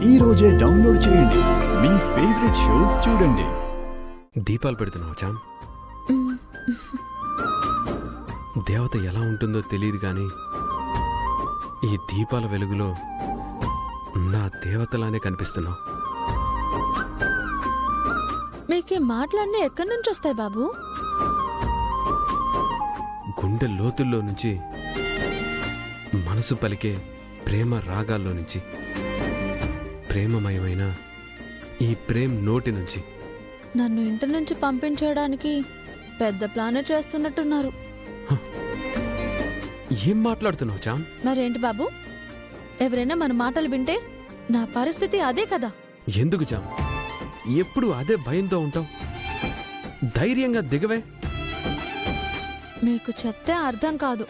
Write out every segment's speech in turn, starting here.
ఈ రోజే డౌన్లోడ్ చేయండి. మీ ఫేవరెట్ షోస్ చూడండి. దీపాలు పెడుతున్నావు చామ్. దేవత ఎలా ఉంటుందో తెలియదు కానీ ఈ దీపాల వెలుగులో నా దేవతలానే కనిపిస్తున్నావు. మీకే మాటలన్నీ ఎక్కడి నుంచి వస్తాయి బాబు? గుండె లోతుల్లో నుంచి, మనసు పలికే ప్రేమ రాగాల్లో నుంచి, ప్రేమమయమైన ఈ ప్రేమ్ నోటి నుంచి. నన్ను ఇంటి నుంచి పంపించడానికి పెద్ద ప్లానే చేస్తున్నట్టున్నారు. ఏం మాట్లాడుతున్నావు చామ్? మరేంటి బాబు, ఎవరైనా మన మాటలు వింటే నా పరిస్థితి అదే కదా. ఎందుకు చామ్ ఎప్పుడు అదే భయంతో ఉంటావు? ధైర్యంగా దిగవే. మీకు చెప్తే అర్థం కాదు,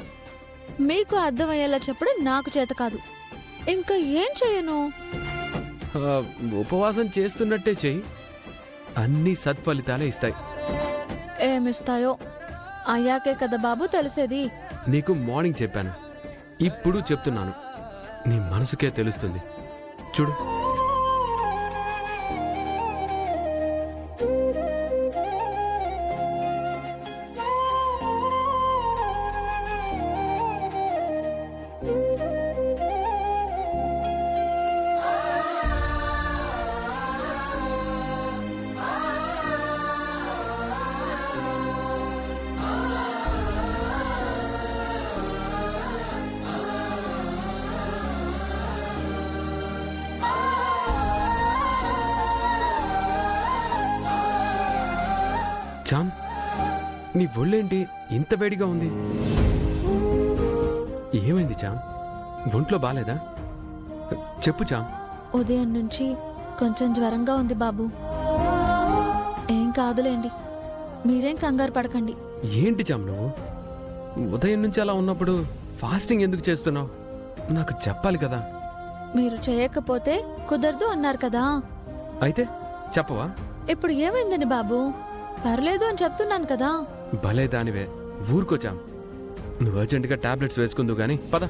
మీకు అర్థమయ్యేలా చెప్పడం నాకు చేత కాదు. ఇంకా ఏం చేయను? ఉపవాసం చేస్తున్నట్టే చెయ్యి, అన్ని సత్ఫలితాలే ఇస్తాయి. ఏమిస్తాయో అయ్యాకే కదా బాబు తెలిసేది. నీకు మార్నింగ్ చెప్పాను, ఇప్పుడు చెప్తున్నాను. నీ మనసుకే తెలుస్తుంది. చూడు. చామ్, నీ ఒళ్ళేంటి ఇంత వేడిగా ఉంది? ఏమైంది చామ్? ఒంట్లో బాలేదా? చెప్పు చామ్. ఉదయం నుంచి కొంచెం జ్వరంగా ఉంది బాబు. ఏం కాదులేండి, మీరేం కంగారు పడకండి. ఏంటి చామ్ నువ్వు ఉదయం నుంచి అలా ఉన్నప్పుడు ఫాస్టింగ్ ఎందుకు చేస్తున్నావు? నాకు చెప్పాలి కదా. మీరు చేయకపోతే కుదరదు అన్నారు కదా. అయితే చెప్పవా? ఇప్పుడు ఏమైందని బాబు? పర్లేదు అని చెప్తున్నాను కదా. భలే దానివే, ఊరుకోచాం. నువ్వు అర్జెంటుగా టాబ్లెట్స్ వేసుకుందు గాని పద.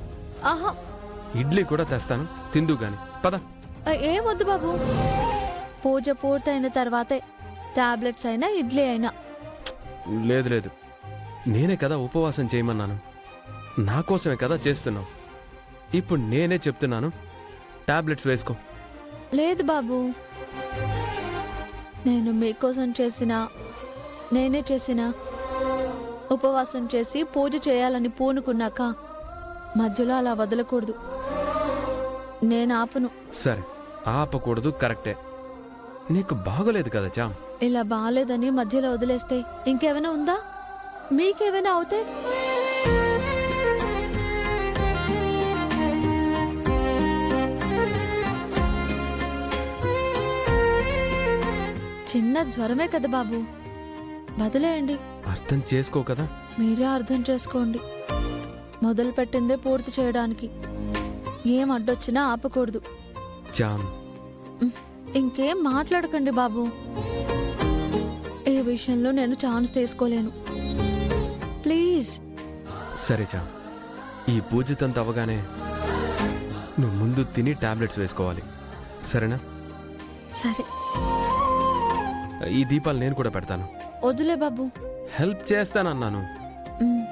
ఆహా, ఇడ్లీ కూడా తెస్తాను, తిందు గాని పద. ఏమొద్దు బాబు, పూజ పూర్తయిన తర్వాతే టాబ్లెట్స్ అయినా ఇడ్లీ అయినా. లేదు లేదు, నేనే కదా ఉపవాసం చేయమన్నాను, నా కోసమే కదా చేస్తున్నావు. ఇప్పుడు నేనే చెప్తున్నాను, టాబ్లెట్స్ వేసుకో. లేదు బాబు, నేను మీకోసం నేనే చేసిన ఉపవాసం చేసి పూజ చేయాలని పూనుకున్నాక మధ్యలో అలా వదలకూడదు. నేను ఆపను. సరే, ఆపకూడదు, కరెక్టే. నీకు బాగోలేదు కదా చామ్. ఇలా బాగాలేదని మధ్యలో వదిలేస్తే ఇంకేమైనా ఉందా? మీకేమైనా అవుతే? చిన్న జ్వరమే కదా బాబు, వదిలేయండి. అర్థం చేసుకో కదా. మీరే అర్థం చేసుకోండి. మొదలు పెట్టిందే పూర్తి చేయడానికి ఏం అడ్డొచ్చినా ఆపకూడదు. చామ్, ఇంకేం మాట్లాడకండి బాబు. ఈ విషయంలో నేను ఛాన్స్ తీసుకోలేను, ప్లీజ్. సరే చామ్, ఈ పూజతంత అవగానే నువ్వు ముందు తిని టాబ్లెట్స్ వేసుకోవాలి, సరేనా? సరే. ఈ దీపాలు నేను కూడా పెడతాను. వదిలే బాబు. హెల్ప్ చేస్తానన్నాను. ఉమ్.